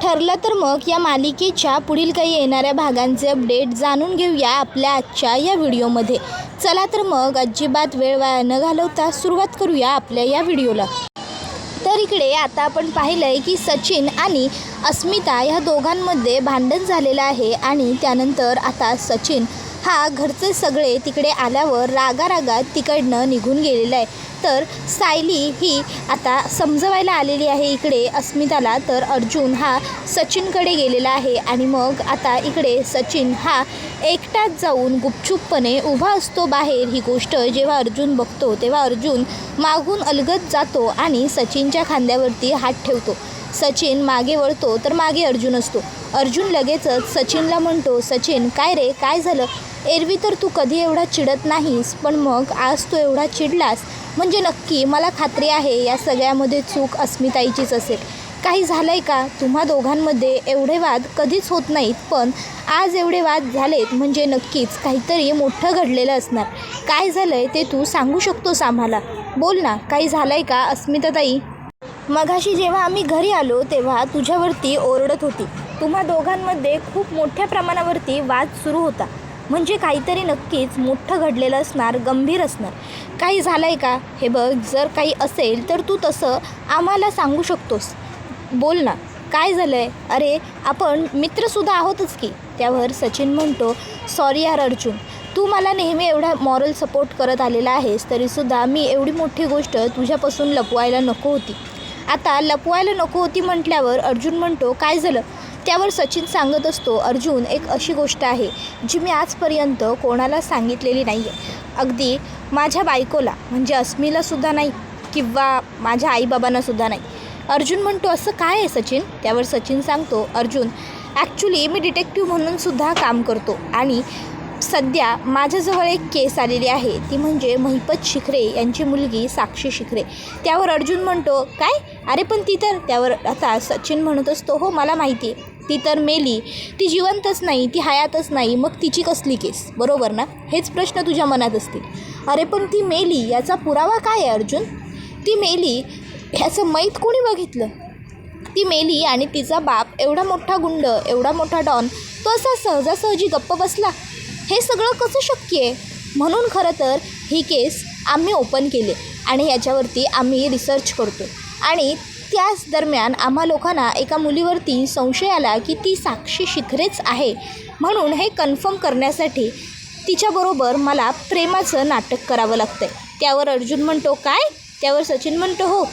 ठरलं तर मग या मालिकेच्या पुढील काही येणाऱ्या भागांचे अपडेट जाणून घेऊया आपल्या आजच्या या व्हिडिओमध्ये. चला तर मग अजिबात वेळ वाया न घालवता सुरुवात करूया आपल्या या व्हिडिओला. तर इकडे आता आपण पाहिलं आहे की सचिन आणि अस्मिता ह्या दोघांमध्ये भांडण झालेलं आहे आणि त्यानंतर आता सचिन हा घरचे सगळे तिकडे आल्यावर रागारागात तिकडनं निघून गेलेला आहे. तर सायली ही आता समजवायला आलेली आहे इकडे अस्मिताला. तर अर्जुन हा सचिनकडे गेलेला आहे आणि मग आता इकडे सचिन हा एकटाच जाऊन गुपचूपपणे उभा असतो बाहेर. ही गोष्ट जेव्हा अर्जुन बघतो तेव्हा अर्जुन मागून अलगद जातो आणि सचिनच्या खांद्यावरती हात ठेवतो. सचिन मागे वळतो तर मागे अर्जुन असतो. अर्जुन लगेचच सचिनला म्हणतो, सचिन काय रे, काय झालं? एरवी तर तू कधी एवढा चिडत नाहीस, पण मग आज तू एवढा चिडलास म्हणजे नक्की मला खात्री आहे या सगळ्यामध्ये चूक अस्मिताईचीच असेल. काही झालं आहे का? तुम्हा दोघांमध्ये एवढे वाद कधीच होत नाहीत, पण आज एवढे वाद झालेत म्हणजे नक्कीच काहीतरी मोठं घडलेलं असणार. काय झालं आहे ते तू सांगू शकतोस आम्हाला? बोल ना, काही झालं आहे का अस्मिताताई? मगाशी जेव्हा आम्ही घरी आलो तेव्हा तुझ्यावरती ओरडत होती. तुम्हा दोघांमध्ये खूप मोठ्या प्रमाणावरती वाद सुरू होता, म्हणजे काहीतरी नक्कीच मोठं घडलेलं असणार, गंभीर असणार. काही झालं आहे का? हे बघ, जर काही असेल तर तू तसं आम्हाला सांगू शकतोस. बोल ना, काय झालं आहे? अरे आपण मित्रसुद्धा आहोतच की. त्यावर सचिन म्हणतो, सॉरी यार अर्जुन, तू मला नेहमी एवढा मॉरल सपोर्ट करत आलेला आहेस, तरीसुद्धा मी एवढी मोठी गोष्ट तुझ्यापासून लपवायला नको होती. आता लपवायला नको होती म्हटल्यावर अर्जुन म्हणतो, काय झालं? त्यावर सचिन सांगत असतो, अर्जुन एक अशी गोष्ट आहे जी मी आजपर्यंत कोणाला सांगितलेली नाही आहे. अगदी माझ्या बायकोला म्हणजे अस्मीलासुद्धा नाही किंवा माझ्या आईबाबांनासुद्धा नाही. अर्जुन म्हणतो, असं काय आहे सचिन? त्यावर सचिन सांगतो, अर्जुन ॲक्च्युली मी डिटेक्टिव्ह म्हणूनसुद्धा काम करतो आणि सध्या माझ्याजवळ एक केस आलेली आहे, ती म्हणजे महिपत शिखरे यांची मुलगी साक्षी शिखरे. त्यावर अर्जुन म्हणतो, काय? अरे पण ती तर. त्यावर आता सचिन म्हणत असतो, हो मला माहिती आहे, ती तर मेली, ती जिवंतच नाही, ती हयातच नाही, मग तिची कसली केस? बरोबर ना? हेच प्रश्न तुझ्या मनात असतील. अरे पण ती मेली याचा पुरावा काय आहे अर्जुन? ती मेली ह्याचं मैत कोणी बघितलं? ती मेली आणि तिचा बाप एवढा मोठा गुंड, एवढा मोठा डॉन, तो असा सहजासहजी गप्प बसला? हे सगळं कसं शक्य आहे? म्हणून खरं तर ही केस आम्ही ओपन केले आणि याच्यावरती आम्ही रिसर्च करतो आणि त्याच दरम्यान आम्हा लोकांना एका मुलीवरती संशय आला की ती साक्षी शिखरेच आहे. म्हणून हे कन्फर्म करण्यासाठी तिच्याबरोबर मला प्रेमाचं नाटक करावं लागतं आहे. त्यावर अर्जुन म्हणतो, काय? त्यावर सचिन म्हणतो, हो,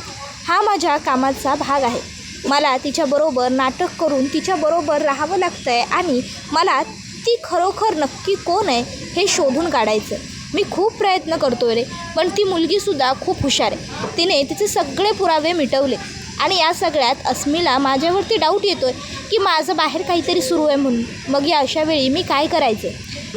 हा माझ्या कामाचा भाग आहे. मला तिच्याबरोबर नाटक करून तिच्याबरोबर राहावं लागतं आहे आणि मला ती खरोखर नक्की कोण आहे हे शोधून काढायचं. मी खूप प्रयत्न करतो रे, पण ती मुलगीसुद्धा खूप हुशार आहे. तिने तिचे सगळे पुरावे मिटवले आणि या सगळ्यात अस्मीला माझ्यावरती डाऊट येतो आहे की माझं बाहेर काहीतरी सुरू आहे म्हणून. मग या अशा वेळी मी काय करायचं?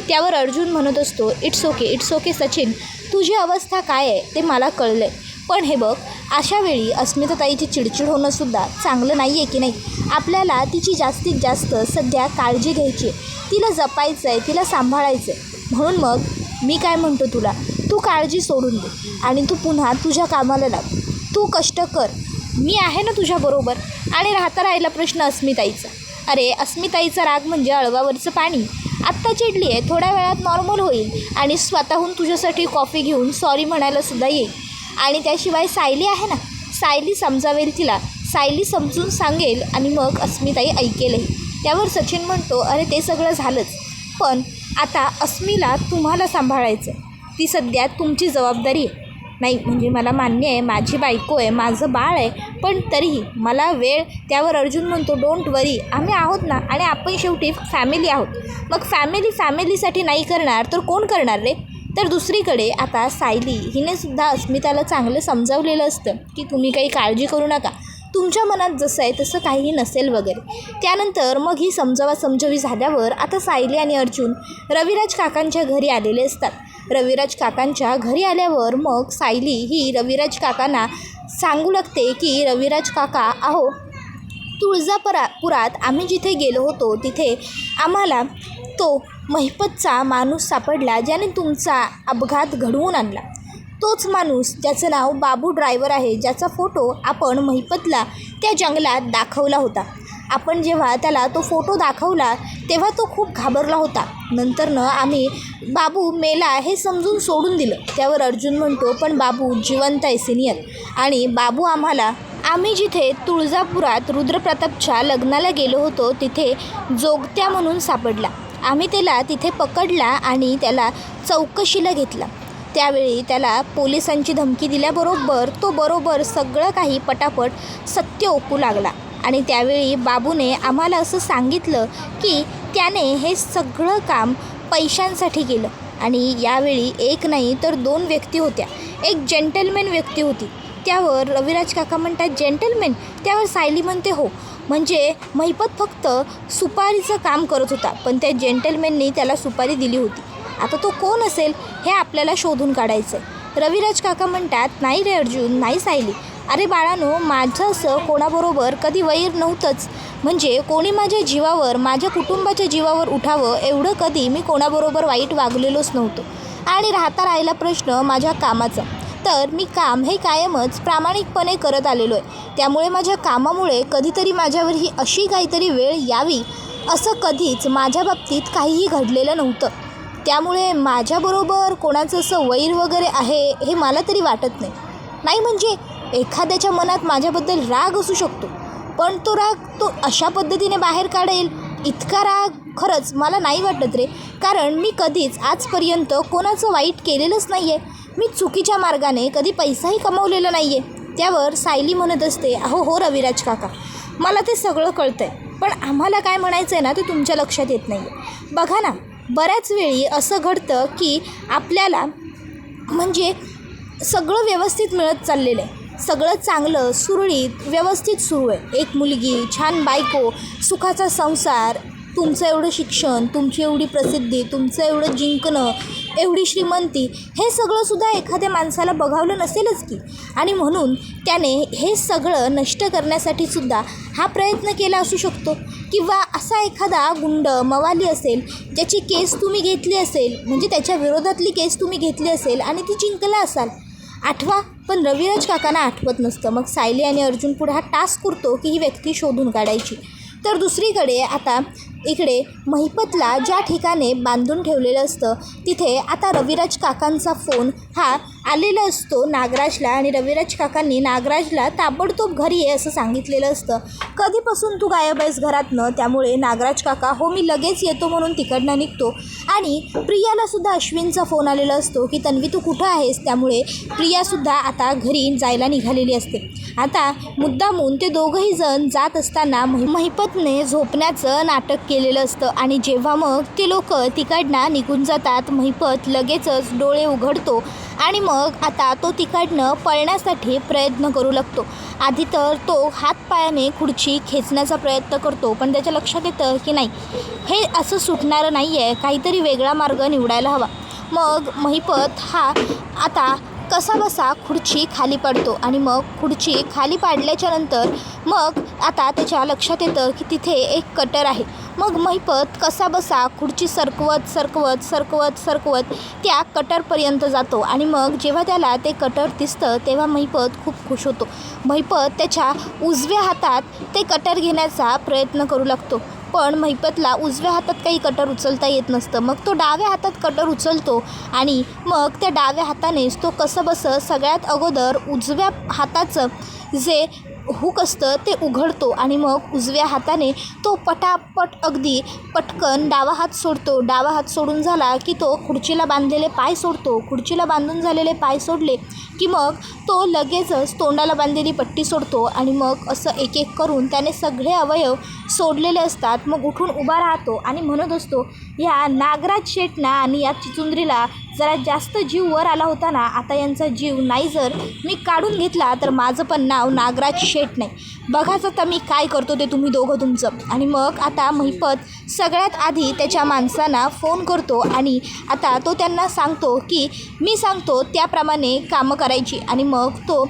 त्यावर अर्जुन म्हणत असतो, इट्स ओके सचिन, तुझी अवस्था काय आहे ते मला कळलं आहे, पण हे बघ, अशा वेळी अस्मिताताईची चिडचिड होणंसुद्धा चांगलं नाही आहे की नाही? आपल्याला तिची जास्तीत जास्त सध्या काळजी घ्यायची आहे, तिला जपायचं आहे, तिला सांभाळायचं आहे. म्हणून मग मी काय म्हणतो तुला, तू काळजी सोडून दे आणि तू पुन्हा तुझ्या कामाला लाग, तू कष्ट कर, मी आहे ना तुझ्याबरोबर. आणि राहिला प्रश्न अस्मिताईचा. अरे अस्मिताईचा राग म्हणजे अळवावरचं पाणी. आत्ता चिडली आहे, थोड्या वेळात नॉर्मल होईल आणि स्वतःहून तुझ्यासाठी कॉफी घेऊन सॉरी म्हणायलासुद्धा येईल. आणि त्याशिवाय सायली आहे ना, सायली समजावेल तिला, सायली समजून सांगेल आणि मग अस्मिताई ऐकेलही. त्यावर सचिन म्हणतो, अरे ते सगळं झालंच, पण आता अस्मीला तुम्हाला सांभाळायचं, ती सध्या तुमची जबाबदारी आहे. नाही म्हणजे मला मान्य आहे, माझी बायको आहे, माझं बाळ आहे, पण तरीही मला वेळ. त्यावर अर्जुन म्हणतो, डोंट वरी, आम्ही आहोत ना आणि आपण शेवटी फॅमिली आहोत. मग फॅमिलीसाठी नाही करणार तर कोण करणार रे? तर दुसरीकडे आता सायली हिनेसुद्धा अस्मिताला चांगलं समजावलेलं असतं की तुम्ही काही काळजी करू नका, तुमच्या मनात जसं आहे तसं काही नसेल वगैरे. त्यानंतर मग ही समजवी झाल्यावर आता सायली आणि अर्जुन रविराज काकांच्या घरी आलेले असतात. रविराज काकांच्या घरी आल्यावर मग सायली ही रविराज काकांना सांगू लागते की रविराज काका, अहो तुळजापुरात आम्ही जिथे गेलो होतो तिथे आम्हाला तो महिपतचा माणूस सापडला ज्याने तुमचा अपघात घडवून आणला. तोच माणूस ज्याचं नाव बाबू ड्रायव्हर आहे, ज्याचा फोटो आपण महिपतला त्या जंगलात दाखवला होता. आपण जेव्हा त्याला तो फोटो दाखवला तेव्हा तो खूप घाबरला होता. नंतरनं आम्ही बाबू मेला हे समजून सोडून दिलं. त्यावर अर्जुन म्हणतो, पण बाबू जिवंत आहे सिनियर. आणि बाबू आम्ही जिथे तुळजापुरात रुद्रप्रतापच्या लग्नाला गेलो होतो तिथे जोगत्या म्हणून सापडला. आम्ही त्याला तिथे पकडला आणि त्याला चौकशीला घेतला. त्यावेळी त्याला पोलिसांची धमकी दिल्याबरोबर तो बरोबर सगळं काही पटापट सत्य ओकू लागला. आणि त्यावेळी बाबूने आम्हाला असं सांगितलं की त्याने हे सगळं काम पैशांसाठी केलं. आणि यावेळी एक नाही तर 2 व्यक्ती होत्या. एक जेंटलमॅन व्यक्ती होती. त्यावर रविराज काका म्हणतात, जेंटलमॅन? त्यावर सायली म्हणते, हो, म्हणजे महिपत फक्त सुपारीचं काम करत होता, पण त्या जेंटलमॅननी त्याला सुपारी दिली होती. आता तो कोण असेल हे आपल्याला शोधून काढायचं आहे. रविराज काका म्हणतात, नाही रे अर्जुन, नाही सायली. अरे बाळांनो, माझं असं कोणाबरोबर कधी वैर नव्हतंच. म्हणजे कोणी माझ्या जीवावर, माझ्या कुटुंबाच्या जीवावर उठावं एवढं कधी मी कोणाबरोबर वाईट वागलेलोच नव्हतो. आणि राहिला प्रश्न माझ्या कामाचा, तर मी काम हे कायमच प्रामाणिकपणे करत आलेलो आहे. त्यामुळे माझ्या कामामुळे कधीतरी माझ्यावर ही अशी काहीतरी वेळ यावी असं कधीच माझ्या बाबतीत काहीही घडलेलं नव्हतं. त्यामुळे माझ्याबरोबर कोणाचं असं वैर वगैरे आहे हे मला तरी वाटत नाही. नाही म्हणजे एखाद्याच्या मनात माझ्याबद्दल राग असू शकतो, पण तो राग तो अशा पद्धतीने बाहेर काढेल इतका राग खरंच मला नाही वाटत रे. कारण मी कधीच आजपर्यंत कोणाचं वाईट केलेलंच नाही आहे. मी चुकीच्या मार्गाने कधी पैसाही कमवलेला नाही आहे. त्यावर सायली म्हणत असते, हो रविराज काका, मला ते सगळं कळतं आहे, पण आम्हाला काय म्हणायचं आहे ना ते तुमच्या लक्षात येत नाही आहे. बघा ना, बऱ्याच वेळी असं घडतं की आपल्याला म्हणजे सगळं व्यवस्थित मिळत चाललेलं आहे, सगळं चांगलं सुरळीत व्यवस्थित सुरू आहे. एक मुलगी, छान बायको, सुखाचा संसार, तुमचं एवढं शिक्षण, तुमची एवढी प्रसिद्धी, तुमचं एवढं जिंकणं, एवढी श्रीमंती, हे सगळंसुद्धा एखाद्या माणसाला बघावलं नसेलच की. आणि म्हणून त्याने हे सगळं नष्ट करण्यासाठीसुद्धा हा प्रयत्न केला असू शकतो. किंवा असा एखादा गुंड मवाली असेल ज्याची केस तुम्ही घेतली असेल, म्हणजे त्याच्या विरोधातली केस तुम्ही घेतली असेल आणि ती जिंकला असाल, आठवा. पण रविराज काकांना आठवत नसतं. मग सायली आणि अर्जुन पुढे हा टास्क करतो की ही व्यक्ती शोधून काढायची. तर दुसरीकडे आता इकडे महिपतला ज्या ठिकाणी बांधून ठेवलेलं असतं तिथे आता रविराज काकांचा फोन हा आलेला असतो नागराजला. आणि रविराज काकांनी नागराजला ताबडतोब घरी ये असं सांगितलेलं असतं. कधीपासून तू गायब आहेस घरातनं? त्यामुळे नागराज काका, हो मी लगेच येतो म्हणून तिकडनं निघतो. आणि प्रियालासुद्धा अश्विनचा फोन आलेला असतो की तन्वी तू कुठं आहेस? त्यामुळे प्रियासुद्धा आता घरी जायला निघालेली असते. आता मुद्दामून ते दोघंही जण जात असताना महिपतने झोपण्याचं नाटक केलेलं असतं. आणि जेव्हा मग ते लोक तिकडनं निघून जातात, महिपत लगेचच डोळे उघडतो आणि मग आता तो तिकडनं पळण्यासाठी प्रयत्न करू लागतो. आधी तर तो हातपायाने खुर्ची खेचण्याचा प्रयत्न करतो, पण त्याच्या लक्षात येतं की नाही, हे असं सुटणारं नाही आहे, काहीतरी वेगळा मार्ग निवडायला हवा. मग महिपत हा आता कसाबसा खुर्ची खाली पाडतो. आणि मग खुर्ची खाली पाडल्याच्या नंतर मग आता त्याच्या लक्षात येतं की तिथे एक कटर आहे. मग महिपत कसाबसा खुर्ची सरकवत त्या कटरपर्यंत जातो. आणि मग जेव्हा त्याला ते कटर दिसतं तेव्हा महिपत खूप खुश होतो. महिपत त्याच्या उजव्या हातात ते कटर घेण्याचा प्रयत्न करू लागतो, पण महिपतला उजव्या हातात काही कटर उचलता येत नसतं. मग तो डाव्या हातात कटर उचलतो आणि मग त्या डाव्या हातानेच तो कसंबसं सगळ्यात अगोदर उजव्या हाताचं जे हुक असतं ते उघडतो. आणि मग उजव्या हाताने तो पटापट अगदी पटकन डावा हात सोडतो. डावा हात सोडून झाला की तो खुर्चीला बांधलेले पाय सोडतो. खुर्चीला बांधून झालेले पाय सोडले की मग तो लगेचच तोंडाला बांधलेली पट्टी सोडतो. आणि मग असं एक एक करून त्याने सगळे अवयव सोडलेले असतात. मग उठून उभा राहतो आणि म्हणत असतो, ह्या नागराज शेटना आणि या चिचुंद्रीला जरा जास्त जीव वर आला होता ना, आता यांचा जीव नाही जर मी काढून घेतला तर माझं पण नाव नागराज शेट नाही. बघाच आता मी काय करतो ते तुम्ही दोघं तुमचं. आणि मग आता महिपत सगळ्यात आधी त्याच्या माणसांना फोन करतो आणि आता तो त्यांना सांगतो की मी सांगतो त्याप्रमाणे कामं करायची. आणि मग तो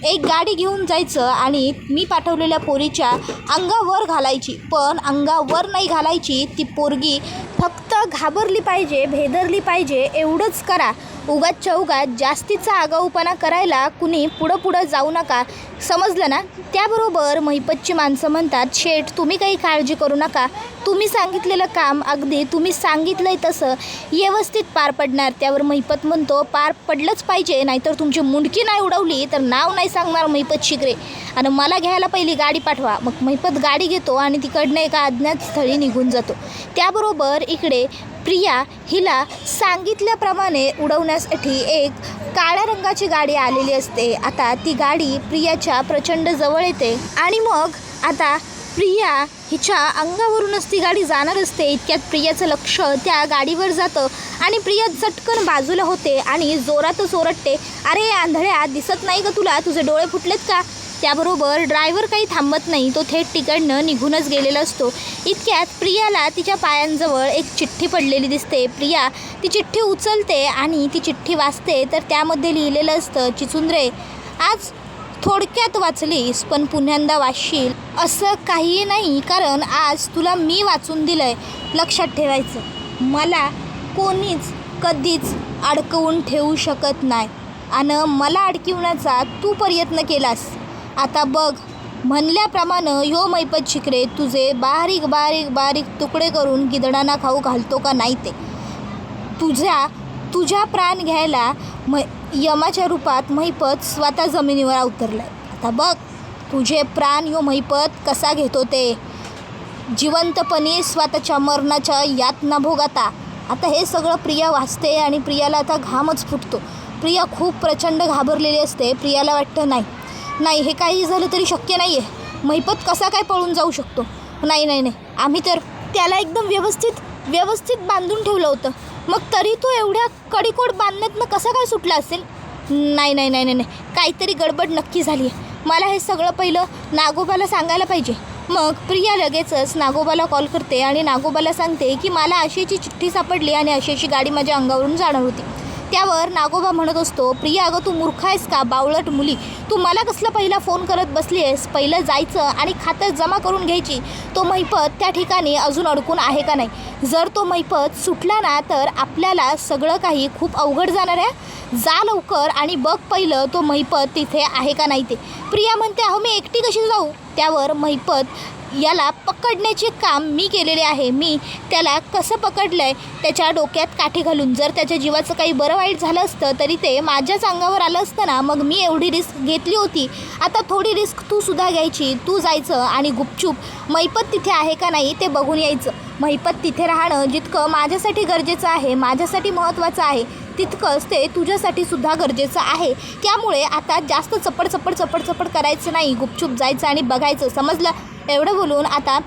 एक गाडी घेऊन जायचं आणि मी पाठवलेल्या पोरीच्या अंगावर घालायची, पण अंगावर नाही घालायची. ती पोरगी फक्त घाबरली पाहिजे, भेदरली पाहिजे, एवढंच करा. उगाच चौगात जास्तीचा आगाऊपणा करायला कुणी पुढं जाऊ नका, समजलं ना? त्याबरोबर महिपतची माणसं म्हणतात, शेठ तुम्ही काही काळजी करू नका, तुम्ही सांगितलेलं काम अगदी तुम्ही सांगितलंय तसं व्यवस्थित पार पडणार. त्यावर महिपत म्हणतो, पार पडलंच पाहिजे, नाहीतर तुमची मुंडकी नाही उडवली तर नाव नाही सांगणार महिपत शिकरे, आणि मला घ्यायला पहिली गाडी पाठवा. मग महिपत गाडी घेतो आणि तिकडनं एका अज्ञात स्थळी निघून जातो. त्याबरोबर इकडे प्रिया हिला सांगितल्याप्रमाणे उडवण्यासाठी एक काळ्या रंगाची गाडी आलेली असते. आता ती गाडी प्रियाच्या प्रचंड जवळ येते आणि मग आता प्रिया हिच्या अंगावरूनच ती गाडी जाणार असते. इतक्यात प्रियाचं लक्ष त्या गाडीवर जातं आणि प्रिया चटकन बाजूला होते आणि जोरातच ओरडते, अरे आंधळ्या, दिसत नाही का तुला, तुझे डोळे फुटलेत का? त्याबरोबर ड्रायव्हर काही थांबत नाही, तो थेट तिकडनं निघूनच गेलेला असतो. इतक्यात प्रियाला तिच्या पायांजवळ एक चिठ्ठी पडलेली दिसते. प्रिया ती चिठ्ठी उचलते आणि ती चिठ्ठी वाचते, तर त्यामध्ये लिहिलेलं असतं, चिचुंद्रे आज थोडक्यात वाचलीस पण पुन्यांदा वाचशील असं काही नाही, कारण आज तुला मी वाचून दिलं आहे. लक्षात ठेवायचं, मला कोणीच कधीच अडकवून ठेवू शकत नाही आणि मला अडकिवण्याचा तू प्रयत्न केलास. आता बघ, म्हणल्याप्रमाणे यो महिपत शिकरे तुझे बारीक बारीक बारीक तुकडे करून गिधडांना खाऊ घालतो का नाही ते. तुझ्या प्राण घ्यायला यमाच्या रूपात महिपत स्वतः जमिनीवर अवतरला आहे. आता बघ तुझे प्राण यो महिपत कसा घेतो ते, जिवंतपणे स्वतःच्या मरणाच्या यातना भोगाता. आता हे सगळं प्रिया वाचते आणि प्रियाला आता घामच फुटतो. प्रिया खूप प्रचंड घाबरलेली असते. प्रियाला वाटतं नाही हे काही झालं तरी शक्य नाही आहे, महिपत कसा काय पळून जाऊ शकतो. नाही आम्ही तर त्याला एकदम व्यवस्थित बांधून ठेवलं होतं, मग तरी तो एवढ्या कडिकोड बांधण्यातनं कसा काय सुटला असेल. नाही काहीतरी गडबड नक्की झाली आहे. मला हे सगळं पहिलं नागोबाला सांगायला पाहिजे. मग प्रिया लगेचच नागोबाला कॉल करते आणि नागोबाला सांगते की मला अशीची चिठ्ठी सापडली आणि अशी गाडी माझ्या अंगावरून जाणार होती. त्यावर नागोबा म्हणत असतो, प्रिया अगं तू मूर्ख आहेस का, बावळट मुली, तू मला कसला पहिला फोन करत बसली आहेस. पहिलं जायचं आणि खातं जमा करून घ्यायची. तो महिपत त्या ठिकाणी अजून अडकून आहे का नाही. जर तो महिपत सुटला ना तर आपल्याला सगळं काही खूप अवघड जाणार आहे. जा लवकर आणि बघ पहिलं तो महिपत तिथे आहे का नाही ते. प्रिया म्हणते, अहो मी एकटी कशी जाऊ. त्यावर महिपत याला पकडण्याचे काम मी केलेले आहे. मी त्याला कसं पकडलं आहे त्याच्या डोक्यात काठी घालून. जर त्याच्या जीवाचं काही बरं वाईट झालं असतं तरी ते माझ्याच अंगावर आलं असतं ना. मग मी एवढी रिस्क घेतली होती, आता थोडी रिस्क तू सुद्धा घ्यायची. तू जायचं आणि गुपचूप महिपत तिथे आहे का नाही ते बघून यायचं. महिपत तिथे राहणं जितकं माझ्यासाठी गरजेचं आहे, माझ्यासाठी महत्त्वाचं आहे, तितकंच ते तुझ्यासाठी सुद्धा गरजेचं आहे. त्यामुळे आता जास्त चपड करायचं नाही, गुपचूप जायचं आणि बघायचं, समजलं. एवढं बोलून आता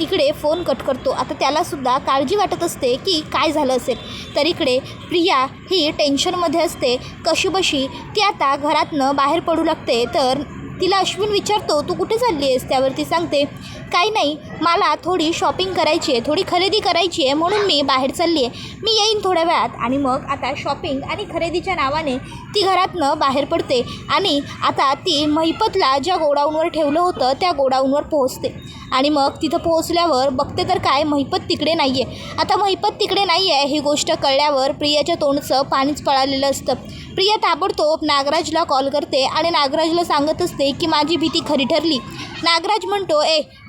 इकडे फोन कट करतो. आता त्यालासुद्धा काळजी वाटत असते की काय झालं असेल. तर इकडे प्रिया ही टेन्शनमध्ये असते. कशीबशी ती आता घरातनं बाहेर पडू लागते. तर तिला अश्विन विचारतो, तू कुठे चालली आहेस. त्यावरती सांगते, काही नाही, मला थोडी शॉपिंग करायची आहे, थोडी खरेदी करायची आहे, म्हणून मी बाहेर चालली आहे, मी येईन थोड्या वेळात. आणि मग आता शॉपिंग आणि खरेदीच्या नावाने ती घरातनं बाहेर पडते आणि आता ती महिपतला ज्या गोडाऊनवर ठेवलं होतं त्या गोडाऊनवर पोहोचते. आणि मग तिथं पोहोचल्यावर बघते तर काय, महिपत तिकडे नाही आहे. आता महिपत तिकडे नाही आहे ही गोष्ट कळल्यावर प्रियाच्या तोंडचं पाणीच पळालेलं असतं. प्रिया ताबडतोब नागराजला कॉल करते आणि नागराजला सांगत असते की माझी भीती खरी ठरली. नागराज म्हणतो,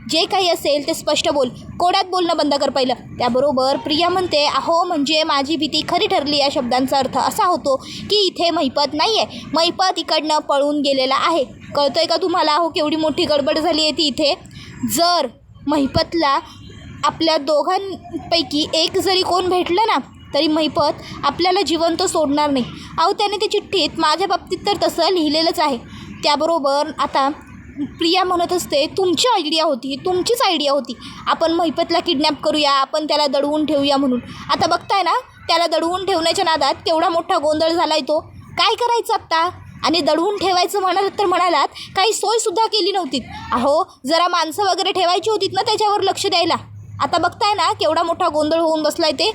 जे काही असेल ते स्पष्ट बोल, कोड्यात बोलणं बंद कर पहिलं. त्याबरोबर प्रिया म्हणते, अहो म्हणजे माझी भीती खरी ठरली या शब्दांचा अर्थ असा होतो की इथे महिपत नाही आहे, महिपत इकडनं पळून गेलेला आहे. कळतं आहे का तुम्हाला, अहो केवढी मोठी गडबड झाली आहे ती इथे. जर महिपतला आपल्या दोघांपैकी एक जरी कोण भेटलं ना तरी महिपत आपल्याला जिवंत सोडणार नाही. अहो त्याने ती चिठ्ठीत माझ्या बाबतीत तर तसं लिहिलेलंच आहे. त्याबरोबर आता प्रिया म्हणत असते, तुमचीच आयडिया होती, आपण महिपतला किडनॅप करूया, आपण त्याला दडवून ठेवूया म्हणून. आता बघताय ना, त्याला दडवून ठेवण्याच्या नादात केवढा मोठा गोंधळ झाला आहे तो. काय करायचं आत्ता. आणि दडवून ठेवायचं म्हणालात काही सोयसुद्धा केली नव्हती. अहो जरा माणसं वगैरे ठेवायची होतीत ना त्याच्यावर लक्ष द्यायला. आता बघताय ना केवढा मोठा गोंधळ होऊन बसलाय ते.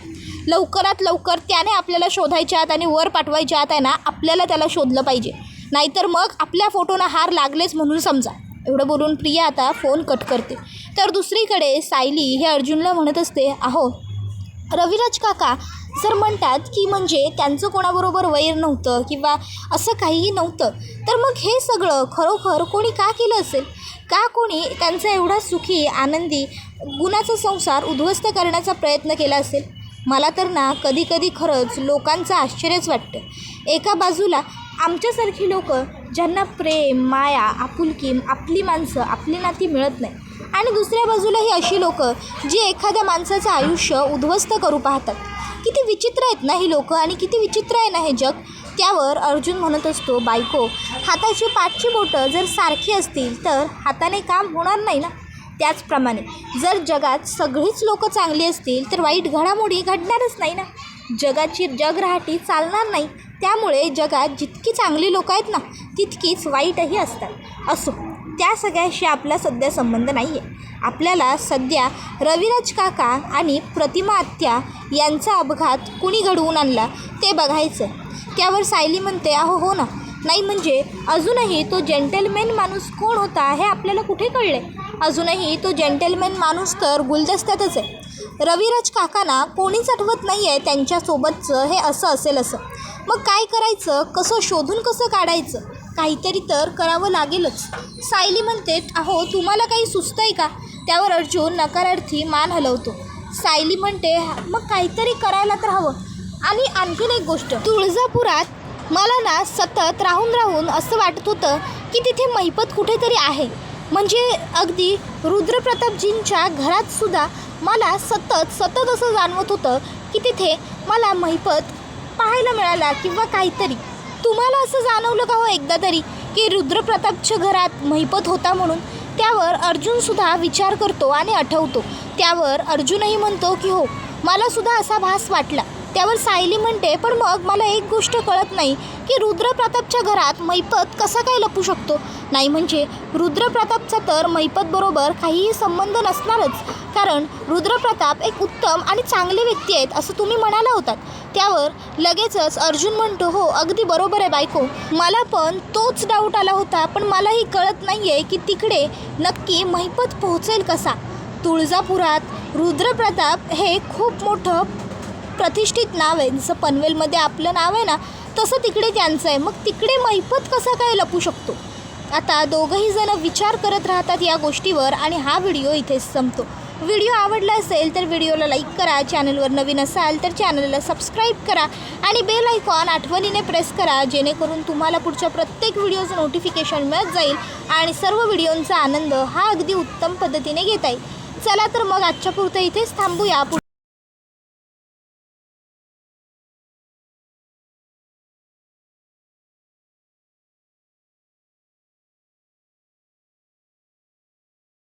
लवकरात लवकर त्याने आपल्याला शोधायच्या आत आणि वर पाठवायच्या आत आहे ना आपल्याला त्याला शोधलं पाहिजे, नाहीतर मग आपल्या फोटोना हार लागलेच म्हणून समजा. एवढं बोलून प्रिया आता फोन कट करते. तर दुसरीकडे सायली हे अर्जुनला म्हणत असते, अहो रविराज काका जर म्हणतात की म्हणजे त्यांचं कोणाबरोबर वैर नव्हतं किंवा असं काहीही नव्हतं, तर मग हे सगळं खरोखर कोणी का केलं असेल? का कोणी त्यांचा एवढा सुखी आनंदी गुणाचा संसार उद्ध्वस्त करण्याचा प्रयत्न केला असेल? मला तर ना कधी कधी खरंच लोकांचं आश्चर्यच वाटतं. एका बाजूला आमच्यासारखी लोक ज्यांना प्रेम, माया, आपुलकी, आपली माणसं, आपली नाती मिळत नाही, आणि दुसऱ्या बाजूला ही अशी लोक जी एखाद्या माणसाचं आयुष्य उद्ध्वस्त करू पाहतात. किती विचित्र आहेत ना ही लोकं, आणि किती विचित्र आहे ना हे जग. त्यावर अर्जुन म्हणत असतो, बायको, हाताची पाठची बोटं जर सारखी असतील तर हाताने काम होणार नाही ना. त्याचप्रमाणे जर जगात सगळीच लोकं चांगली असतील तर वाईट घडामोडी घडणारच नाही ना. जगाची जगराहाटी चालणार नाही. त्यामुळे जगात जितकी चांगली लोकं आहेत ना तितकीच वाईटही असतात. असो, त्या सगळ्याशी आपला सध्या संबंध नाही आहे. आपल्याला सध्या रविराज काका आणि प्रतिमा आत्या यांचा अपघात कुणी घडवून आणला ते बघायचं. त्यावर सायली म्हणते, अहो हो ना, नाही म्हणजे अजूनही तो जेंटलमॅन माणूस कोण होता हे आपल्याला कुठे कळले? अजूनही तो जेंटलमॅन माणूस तर गुलदस्त्यातच आहे. रविराज काकांना कोणीच आठवत नाही आहे त्यांच्यासोबतचं हे असं असेल असं. मग काय करायचं? कसं शोधून कसं काढायचं? काहीतरी तर करावं लागेलच. सायली म्हणते, अहो तुम्हाला काही सुचतं आहे का? त्यावर अर्जुन नकारार्थी मान हलवतो. सायली म्हणते, मग काहीतरी करायला तर हवं. आणि आणखीन एक गोष्ट, तुळजापुरात मला ना सतत राहून असं वाटत होतं की तिथे महिपत कुठेतरी आहे. म्हणजे अगदी रुद्रप्रतापजींच्या घरातसुद्धा मला सतत असं जाणवत होतं की तिथे मला महिपत पाहायला मिळाला किंवा काहीतरी. तुम्हाला असं जाणवलं का हो एकदा तरी की रुद्रप्रतापच्या घरात महिपत होता म्हणून? त्यावर अर्जुनसुद्धा विचार करतो आणि आठवतो. त्यावर अर्जुनही म्हणतो की हो, मलासुद्धा असा भास वाटला. त्यावर सायली म्हणते, पण मग मला एक गोष्ट कळत नाही की रुद्रप्रतापच्या घरात महिपत कसा काय लपू शकतो? नाही म्हणजे रुद्रप्रतापचा तर महिपतबरोबर काहीही संबंध नसणारच, कारण रुद्रप्रताप एक उत्तम आणि चांगले व्यक्ती आहेत असं तुम्ही म्हणाला होतात. त्यावर लगेचच अर्जुन म्हणतो, हो अगदी बरोबर आहे बायको, मला पण तोच डाऊट आला होता, पण मलाही कळत नाही आहे की तिकडे नक्की महिपत पोहोचेल कसा. तुळजापुरात रुद्रप्रताप हे खूप मोठं प्रतिष्ठित नाव आहे. जसं पनवेलमध्ये आपलं नाव आहे ना, तसं तिकडे त्यांचं आहे. मग तिकडे महिपत कसा काय लपू शकतो? आता दोघंही जण विचार करत राहतात या गोष्टीवर, आणि हा व्हिडिओ इथेच संपतो. व्हिडिओ आवडला असेल तर व्हिडिओला लाईक करा, चॅनलवर नवीन असाल तर चॅनलला सबस्क्राईब करा आणि बेल आयकॉन आठवणीने प्रेस करा, जेणेकरून तुम्हाला पुढच्या प्रत्येक व्हिडिओचं नोटिफिकेशन मिळत जाईल आणि सर्व व्हिडिओंचा आनंद हा अगदी उत्तम पद्धतीने घेता येईल. चला तर मग आजच्या पुरतं इथेच थांबूया.